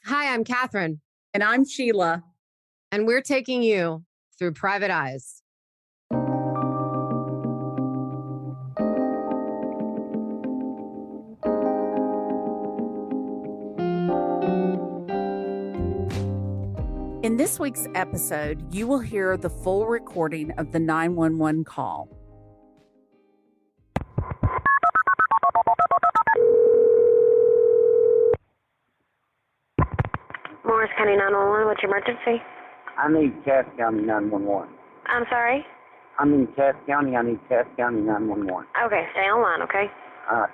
Hi, I'm Catherine. And I'm Sheila. And we're taking you through Private Eyes. In this week's episode, you will hear the full recording of the 911 call. Morris County 911, what's your emergency? I need Cass County 911. I'm sorry? I'm in Cass County. I need Cass County 911. Okay, stay online, okay? All right.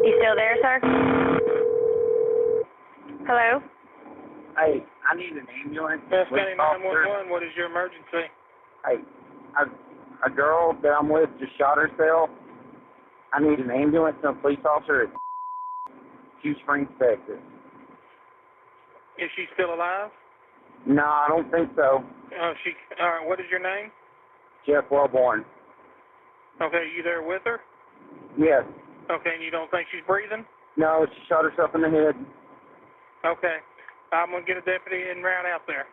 You still there, sir? Hello? Hey, I need an ambulance. Cass County 911, what is your emergency? Hey, a girl that I'm with just shot herself. I need an ambulance and a police officer at Q Springs, Texas. Is she still alive? No, I don't think so. All right, what is your name? Jeff Wellborn. Okay, you there with her? Yes. Okay, and you don't think she's breathing? No, she shot herself in the head. Okay. I'm going to get a deputy en route out there.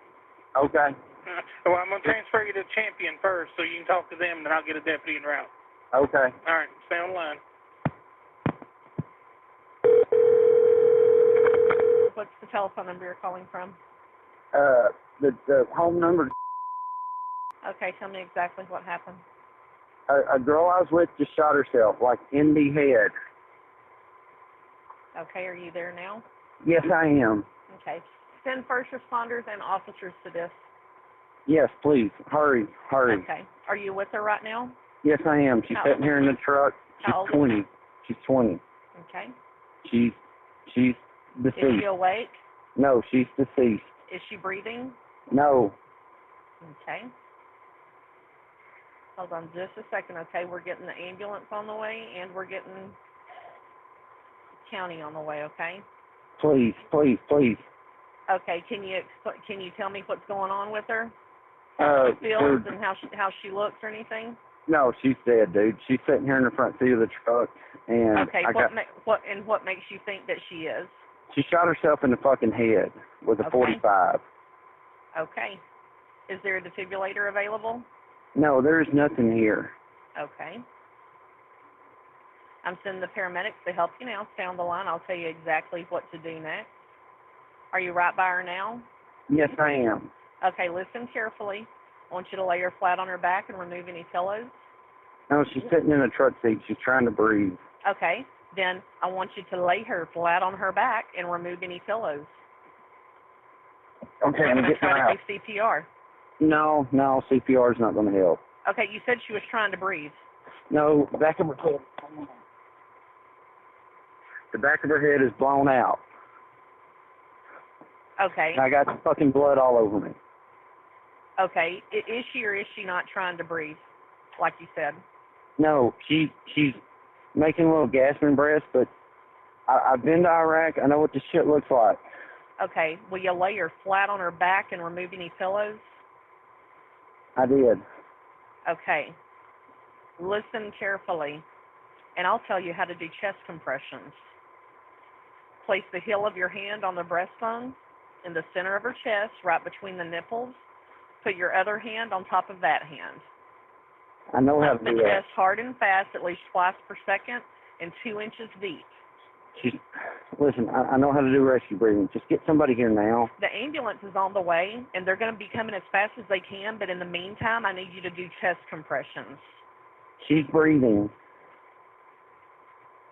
Okay. Well, I'm going to transfer you to Champion first so you can talk to them, then I'll get a deputy en route. Okay. All right, stay on the line. What's the telephone number you're calling from? The home number. Okay, tell me exactly what happened. A girl I was with just shot herself, like in the head. Okay, are you there now? Yes, I am. Okay. Send first responders and officers to this. Yes, please. Hurry. Okay. Are you with her right now? Yes, I am. She's sitting here in the truck. She's How old 20. is She's 20. Okay. She's deceased. Is she awake? No, she's deceased. Is she breathing? No. Okay. Hold on just a second, okay? We're getting the ambulance on the way, and we're getting county on the way, okay? Please. Okay, can you tell me what's going on with her? Uh, How she feels and how she looks or anything? No, she's dead, dude. She's sitting here in the front seat of the truck, and Okay, what makes you think that she is? she shot herself in the fucking head with a Okay. 45. Okay. Is there a defibrillator available? No, there's nothing here. Okay. I'm sending the paramedics to help you now. Stay on the line. I'll tell you exactly what to do next. Are you right by her now? Yes, I am. Okay, listen carefully. I want you to lay her flat on her back and remove any pillows. No, she's sitting in a truck seat. She's trying to breathe. Okay, then I want you to lay her flat on her back and remove any pillows. Okay, I'm I'm going to getting her try out. to do CPR. No, CPR is not going to help. Okay, you said she was trying to breathe. No, the back of her head. The back of her head is blown out. Okay. And I got fucking blood all over me. Okay, is she or is she not trying to breathe, like you said? No, she's making a little gasping breaths, but I've been to Iraq. I know what this shit looks like. Okay, will you lay her flat on her back and remove any pillows? I did. Okay. Listen carefully, and I'll tell you how to do chest compressions. Place the heel of your hand on the breastbone in the center of her chest, right between the nipples. Put your other hand on top of that hand. I know how to Pump the do that. chest hard and fast, at least twice per second, and 2 inches deep. Listen, I know how to do rescue breathing. Just get somebody here now. The ambulance is on the way, and they're going to be coming as fast as they can, but in the meantime, I need you to do chest compressions. She's breathing.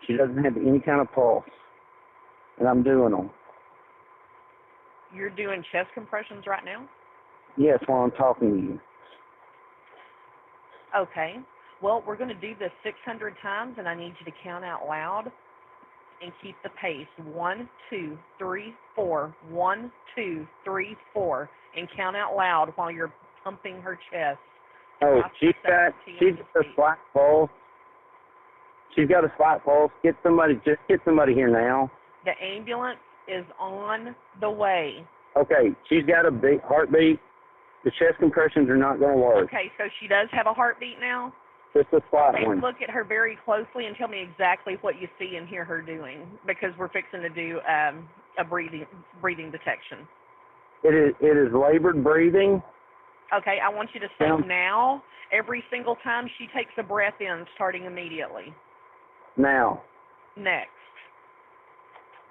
She doesn't have any kind of pulse, and I'm doing them. You're doing chest compressions right now? Yes, while I'm talking to you. Okay. Well, we're going to do this 600 times, and I need you to count out loud and keep the pace. 1, 2, 3, 4. 1, 2, 3, 4. And count out loud while you're pumping her chest. Oh, she's got a slight pulse. She's got a slight pulse. Get somebody here now. The ambulance is on the way. Okay, she's got a big heartbeat. The chest compressions are not going to work. Okay, so she does have a heartbeat now? Just a slight Okay, one. look at her very closely and tell me exactly what you see and hear her doing, because we're fixing to do a breathing detection. It is labored breathing. Okay, I want you to say Now. now every single time she takes a breath in, starting immediately. Now. Next.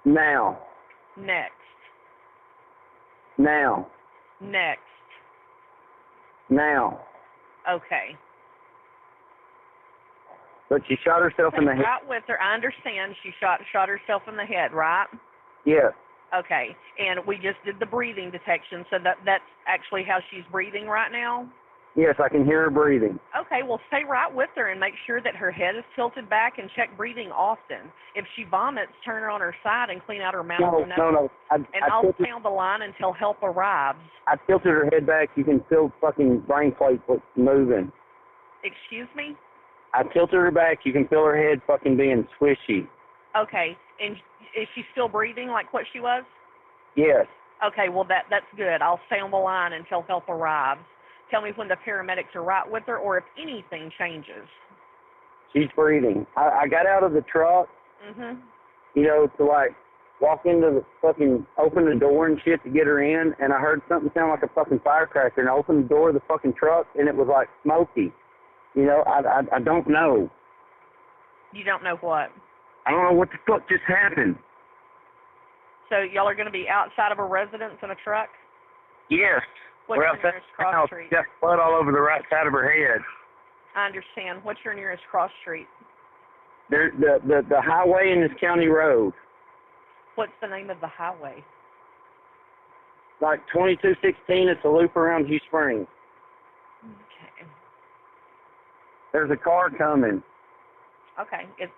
Now. Next. Now. Next. Now. Okay. But she shot herself in the head. Right with her. I understand she shot herself in the head, right? Yes. Okay. And we just did the breathing detection, so that's actually how she's breathing right now? Yes, I can hear her breathing. Okay, well, stay right with her and make sure that her head is tilted back and check breathing often. If she vomits, turn her on her side and clean out her mouth. No. I'll sound the line until help arrives. I tilted her head back. You can feel fucking brain plates moving. Excuse me? I tilted her back. You can feel her head fucking being squishy. Okay, and is she still breathing like what she was? Yes. Okay, well, that's good. I'll stay on the line until help arrives. Tell me when the paramedics are right with her or if anything changes. She's breathing. I got out of the truck, Mm-hmm. to like walk into the fucking, open the door and shit to get her in, and I heard something sound like a fucking firecracker, and I opened the door of the fucking truck, and it was like smoky. I don't know. You don't know what? I don't know what the fuck just happened. So y'all are going to be outside of a residence in a truck? Yes. What's We're your outside nearest the cross house. street? Got blood all over the right side of her head. I understand. What's your nearest cross street? There's the highway and this county road. What's the name of the highway? Like 2216, it's a loop around Hugh Springs. Okay. There's a car coming. Okay. It's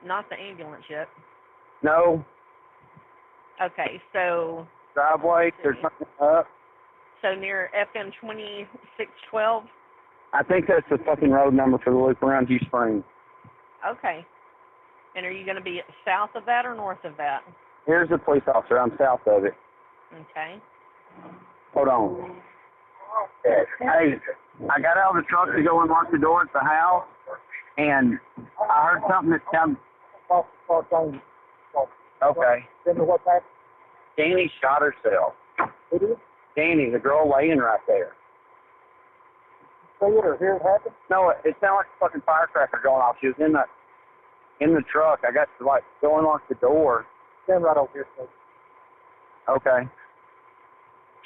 not the ambulance yet. No. Okay, so Driveway, there's something up. so near FM 2612? I think that's the fucking road number for the loop around Hugh Springs. Okay. And are you going to be south of that or north of that? Here's the police officer. I'm south of it. Okay. Hold on. Hey, I got out of the truck to go unlock the door at the house, and I heard something that sounded... Okay. What's that? Danny shot herself. Who did? Danny, the girl laying right there. See it or hear it happen? No, it sounded like a fucking firecracker going off. She was in the truck. I got to go unlock the door. Stand right over here, please. Okay.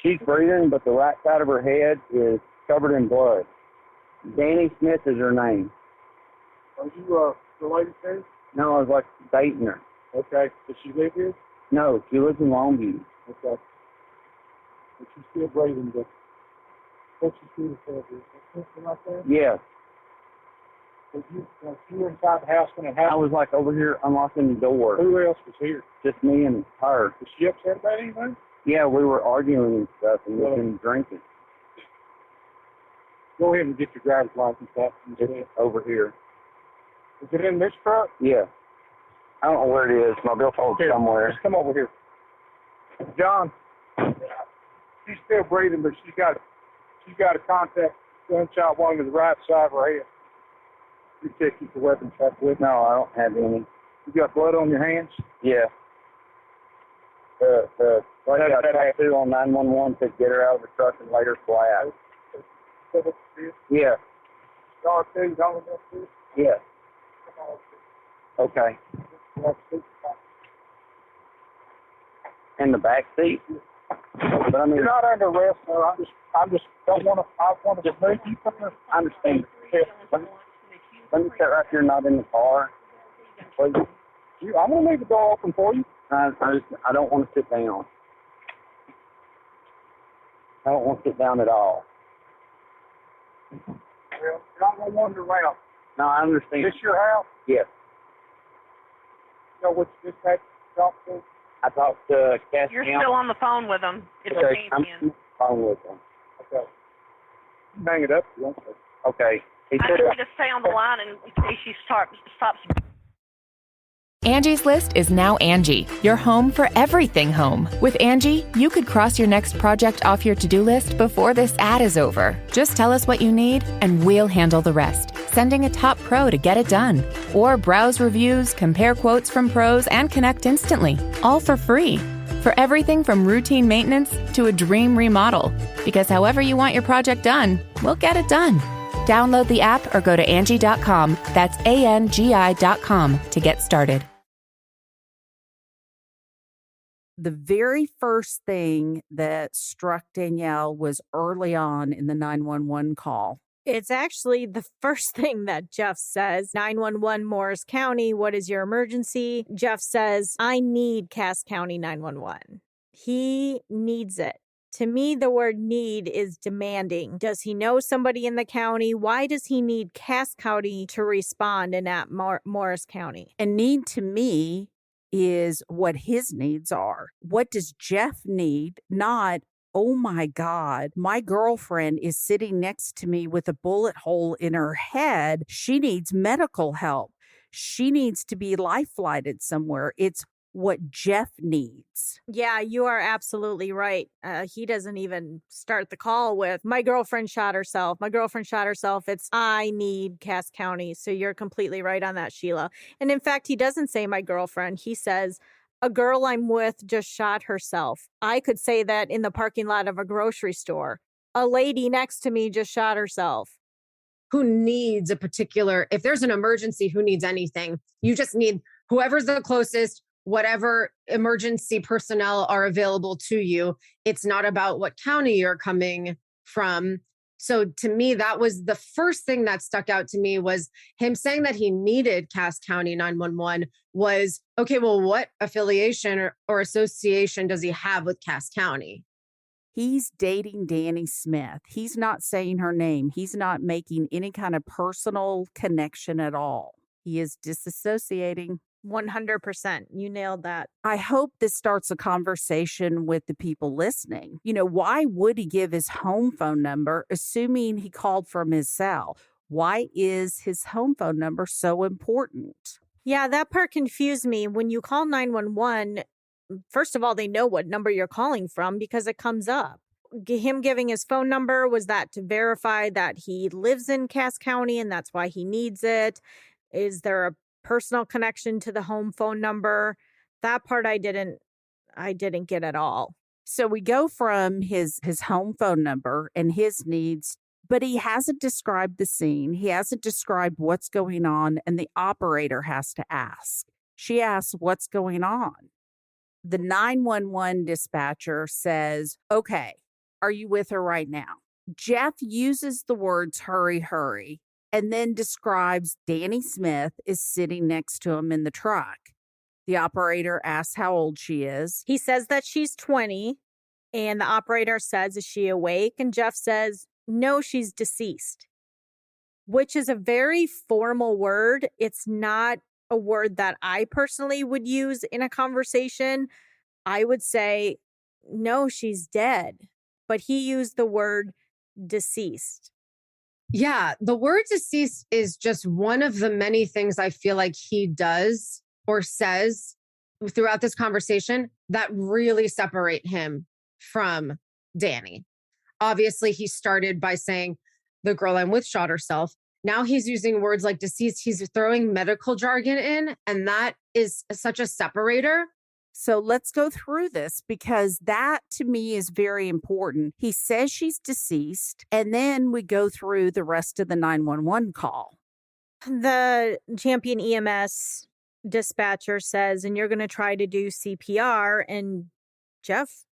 She's breathing, but the right side of her head is covered in blood. Danny Smith is her name. Are you related to her? No, I was like dating her. Okay. Does she live here? No, she lives in Longview. Okay. But she's still breathing, but what's she see the something like that? Yeah. So you were inside the house when it happened? I was like over here unlocking the door. Who else was here? Just me and her. Was she upset about anything? Yeah, we were arguing and stuff, and we've been drinking. Go ahead and get your driver's license out. It's over here. Is it in this truck? Yeah. I don't know where it is. My billfold's somewhere. Just come over here. John, she's still breathing, but she's got a contact gunshot wound to the right side of her head. You check the weapon check with? No, I don't have any. You got blood on your hands? Yeah. The tattoo on 911 to get her out of the truck and lay her flat. Yeah. Star 2, don't you? Yeah. Okay. In the back seat? But I mean, you're not under arrest, sir. I just don't want to. I want to move you from the. I understand. Let me sit right here, not in the car. Please. I'm going to leave the door open for you. I don't want to sit down. I don't want to sit down at all. Well, you're not going to wander around. No, I understand. Is this your house? Yes. You know which dispatch you talked to? I talked to Cass. You're still on the phone with them. It's okay, I'm on the phone with them. Okay. Hang it up if you want to. Okay. I need you to stay on the line in case she stops. Angie's List is now Angie, your home for everything home. With Angie, you could cross your next project off your to-do list before this ad is over. Just tell us what you need, and we'll handle the rest. sending a top pro to get it done. Or browse reviews, compare quotes from pros, and connect instantly, all for free. For everything from routine maintenance to a dream remodel. Because however you want your project done, we'll get it done. Download the app or go to Angie.com. That's ANGI.com to get started. The very first thing that struck Danielle was early on in the 911 call. It's actually the first thing that Jeff says. 911 Morris County, what is your emergency? Jeff says, I need Cass County 911. He needs it. To me, the word need is demanding. Does he know somebody in the county? Why does he need Cass County to respond and not Morris County? And need to me is what his needs are. What does Jeff need? Not, oh my God, my girlfriend is sitting next to me with a bullet hole in her head. She needs medical help. She needs to be life flighted somewhere. It's what Jeff needs. Yeah, you are absolutely right. He doesn't even start the call with, my girlfriend shot herself. My girlfriend shot herself. It's, I need Cass County. So you're completely right on that, Sheila. And in fact, he doesn't say my girlfriend. He says, a girl I'm with just shot herself. I could say that in the parking lot of a grocery store. A lady next to me just shot herself. Who needs a particular, if there's an emergency, who needs anything? You just need whoever's the closest, whatever emergency personnel are available to you. It's not about what county you're coming from. So to me, that was the first thing that stuck out to me, was him saying that he needed Cass County 911 was, okay, well, what affiliation or association does he have with Cass County? He's dating Danny Smith. He's not saying her name. He's not making any kind of personal connection at all. He is disassociating. 100%. You nailed that. I hope this starts a conversation with the people listening. You know, why would he give his home phone number, assuming he called from his cell? Why is his home phone number so important? Yeah, that part confused me. When you call 911, first of all, they know what number you're calling from because it comes up. Him giving his phone number, was that to verify that he lives in Cass County and that's why he needs it? Is there a personal connection to the home phone number? That part I didn't get at all. So we go from his home phone number and his needs, but he hasn't described the scene. He hasn't described what's going on, and the operator has to ask. She asks, what's going on? The 911 dispatcher says, okay, are you with her right now? Jeff uses the words hurry, hurry, and then describes Danny Smith is sitting next to him in the truck. The operator asks how old she is. He says that she's 20, and the operator says, is she awake? And Jeff says, no, she's deceased, which is a very formal word. It's not a word that I personally would use in a conversation. I would say, no, she's dead. But he used the word deceased. Yeah, the word deceased is just one of the many things I feel like he does or says throughout this conversation that really separate him from Danny. Obviously, he started by saying the girl I'm with shot herself. Now he's using words like deceased. He's throwing medical jargon in, and that is such a separator. So let's go through this, because that to me is very important. He says she's deceased, and then we go through the rest of the 911 call. The Champion EMS dispatcher says, and you're going to try to do CPR, and Jeff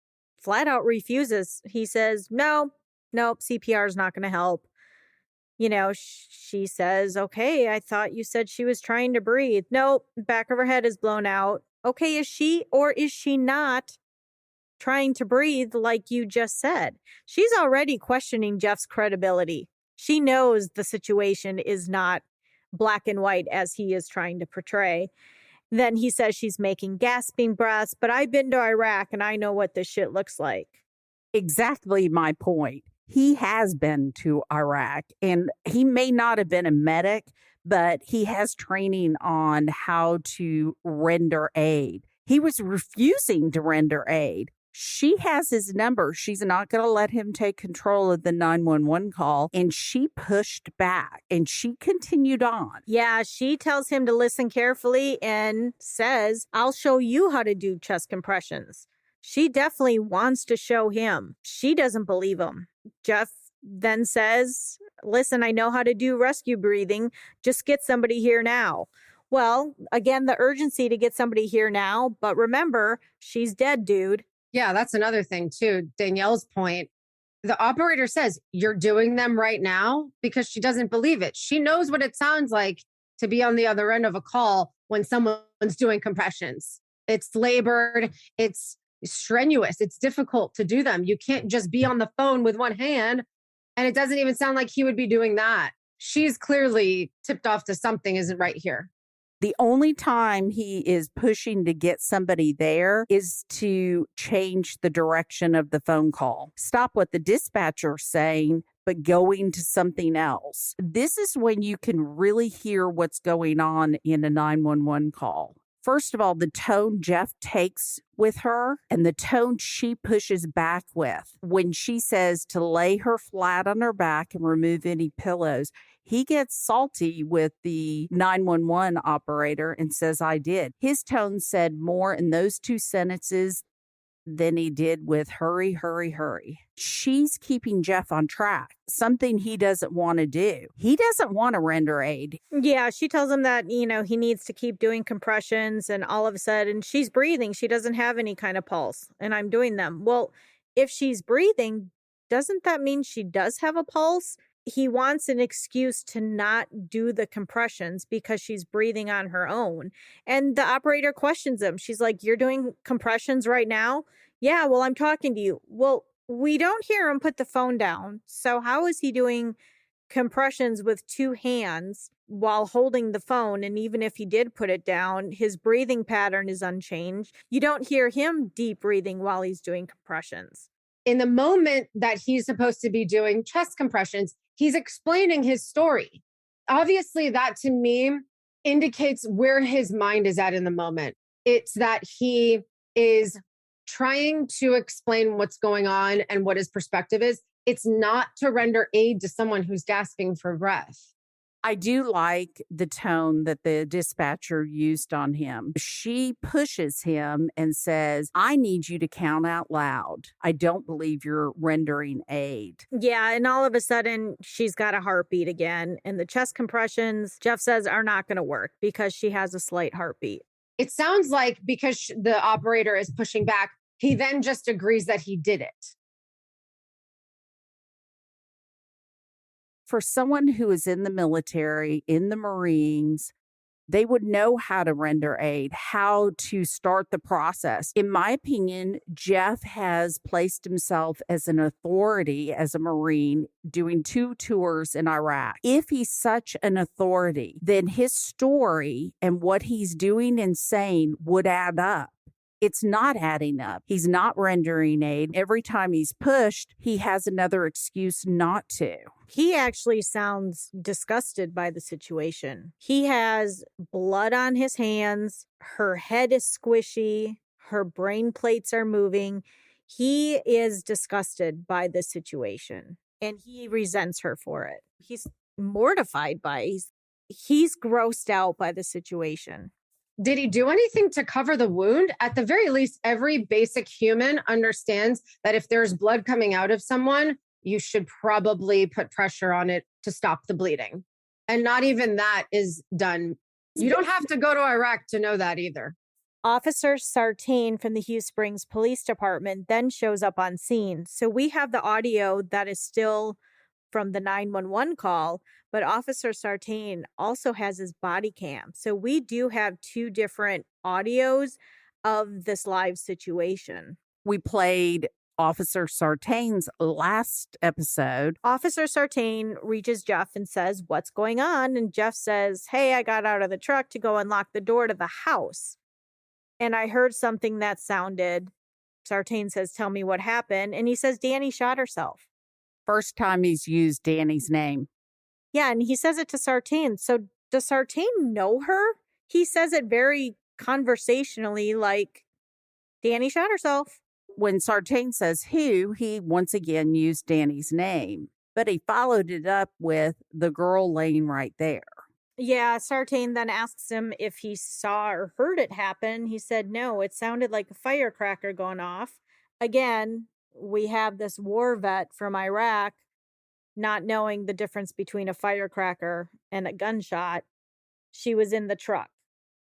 flat out refuses. He says, nope, CPR is not going to help. You know, she says, okay, I thought you said she was trying to breathe. Nope, back of her head is blown out. Okay, is she or is she not trying to breathe like you just said? She's already questioning Jeff's credibility. She knows the situation is not black and white as he is trying to portray. Then he says she's making gasping breaths, but I've been to Iraq and I know what this shit looks like. Exactly my point. He has been to Iraq, and he may not have been a medic, but he has training on how to render aid. He was refusing to render aid. She has his number. She's not going to let him take control of the 911 call. And she pushed back and she continued on. Yeah, she tells him to listen carefully and says, I'll show you how to do chest compressions. She definitely wants to show him. She doesn't believe him. Jeff then says, listen, I know how to do rescue breathing. Just get somebody here now. Well, again, the urgency to get somebody here now. But remember, she's dead, dude. Yeah, that's another thing too. Danielle's point. The operator says, you're doing them right now, because she doesn't believe it. She knows what it sounds like to be on the other end of a call when someone's doing compressions. It's labored. It's strenuous. It's difficult to do them. You can't just be on the phone with one hand. And it doesn't even sound like he would be doing that. She's clearly tipped off to something isn't right here. The only time he is pushing to get somebody there is to change the direction of the phone call. Stop what the dispatcher's saying, but going to something else. This is when you can really hear what's going on in a 911 call. First of all, the tone Jeff takes with her and the tone she pushes back with. When she says to lay her flat on her back and remove any pillows, he gets salty with the 911 operator and says, I did. His tone said more in those two sentences than he did with hurry, hurry, hurry. She's keeping Jeff on track, something he doesn't want to do. He doesn't want to render aid. Yeah, she tells him that, he needs to keep doing compressions, and all of a sudden she's breathing. She doesn't have any kind of pulse, and I'm doing them. Well, if she's breathing, doesn't that mean she does have a pulse? He wants an excuse to not do the compressions because she's breathing on her own. And the operator questions him. She's like, you're doing compressions right now? Yeah, well, I'm talking to you. Well, we don't hear him put the phone down. So how is he doing compressions with two hands while holding the phone? And even if he did put it down, his breathing pattern is unchanged. You don't hear him deep breathing while he's doing compressions. In the moment that he's supposed to be doing chest compressions, he's explaining his story. Obviously, that to me indicates where his mind is at in the moment. It's that he is trying to explain what's going on and what his perspective is. It's not to render aid to someone who's gasping for breath. I do like the tone that the dispatcher used on him. She pushes him and says, I need you to count out loud. I don't believe you're rendering aid. Yeah, and all of a sudden, she's got a heartbeat again. And the chest compressions, Jeff says, are not going to work because she has a slight heartbeat. It sounds like because the operator is pushing back, he then just agrees that he did it. For someone who is in the military, in the Marines, they would know how to render aid, how to start the process. In my opinion, Jeff has placed himself as an authority as a Marine doing 2 tours in Iraq. If he's such an authority, then his story and what he's doing and saying would add up. It's not adding up. He's not rendering aid. Every time he's pushed, he has another excuse not to. He actually sounds disgusted by the situation. He has blood on his hands. Her head is squishy. Her brain plates are moving. He is disgusted by the situation and he resents her for it. He's mortified by it. He's grossed out by the situation. Did he do anything to cover the wound? At the very least, every basic human understands that if there's blood coming out of someone, you should probably put pressure on it to stop the bleeding. And not even that is done. You don't have to go to Iraq to know that either. Officer Sartain from the Hugh Springs Police Department then shows up on scene. So we have the audio that is still from the 911 call, but Officer Sartain also has his body cam. So we do have 2 different audios of this live situation. We played Officer Sartain's last episode. Officer Sartain reaches Jeff and says, what's going on? And Jeff says, hey, I got out of the truck to go unlock the door to the house. And I heard something that sounded, Sartain says, tell me what happened. And he says, Danny shot herself. First time he's used Danny's name. Yeah, and he says it to Sartain. So does Sartain know her? He says it very conversationally, like, Danny shot herself. When Sartain says who, he once again used Danny's name, but he followed it up with the girl laying right there. Yeah, Sartain then asks him if he saw or heard it happen. He said no, it sounded like a firecracker going off. Again, we have this war vet from Iraq not knowing the difference between a firecracker and a gunshot. She was in the truck.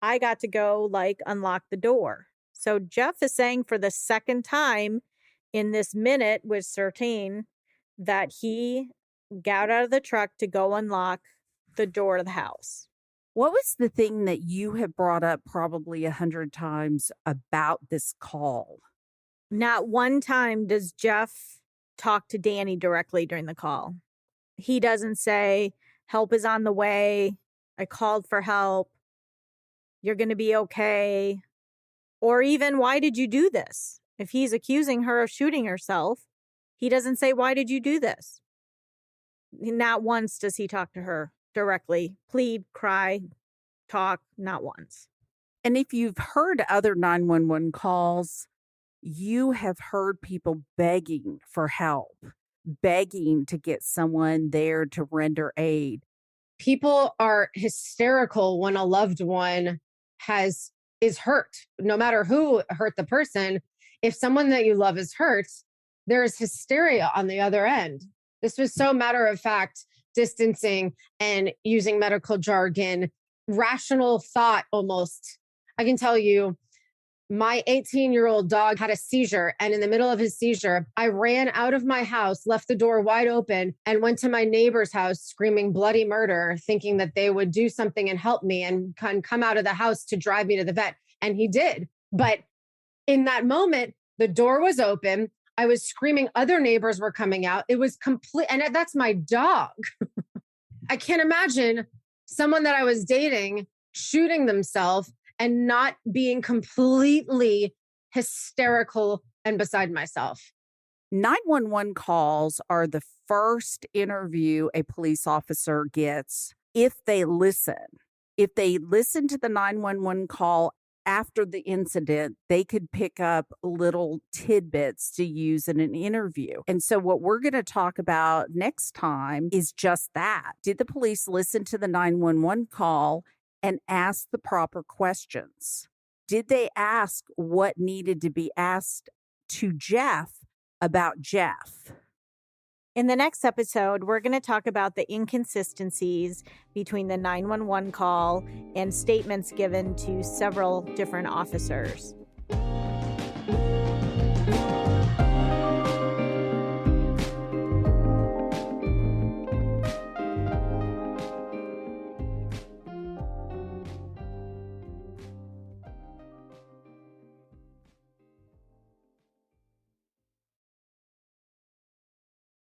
I got to go, unlock the door. So Jeff is saying for the second time in this minute with Sartain that he got out of the truck to go unlock the door of the house. What was the thing that you have brought up probably 100 times about this call? Not one time does Jeff talk to Danny directly during the call. He doesn't say, help is on the way. I called for help. You're going to be okay. Or even, why did you do this? If he's accusing her of shooting herself, he doesn't say, why did you do this? Not once does he talk to her directly. Plead, cry, talk, not once. And if you've heard other 911 calls, you have heard people begging for help, begging to get someone there to render aid. People are hysterical when a loved one is hurt. No matter who hurt the person, if someone that you love is hurt, there's hysteria on the other end. This was so matter of fact, distancing and using medical jargon, rational thought almost. I can tell you, my 18-year-old dog had a seizure, and in the middle of his seizure, I ran out of my house, left the door wide open, and went to my neighbor's house screaming bloody murder, thinking that they would do something and help me and come out of the house to drive me to the vet. And he did. But in that moment, the door was open. I was screaming. Other neighbors were coming out. It was complete. And that's my dog. I can't imagine someone that I was dating shooting themselves and not being completely hysterical and beside myself. 911 calls are the first interview a police officer gets if they listen. If they listen to the 911 call after the incident, they could pick up little tidbits to use in an interview. And so what we're going to talk about next time is just that. Did the police listen to the 911 call and ask the proper questions? Did they ask what needed to be asked to Jeff about Jeff? In the next episode, we're going to talk about the inconsistencies between the 911 call and statements given to several different officers.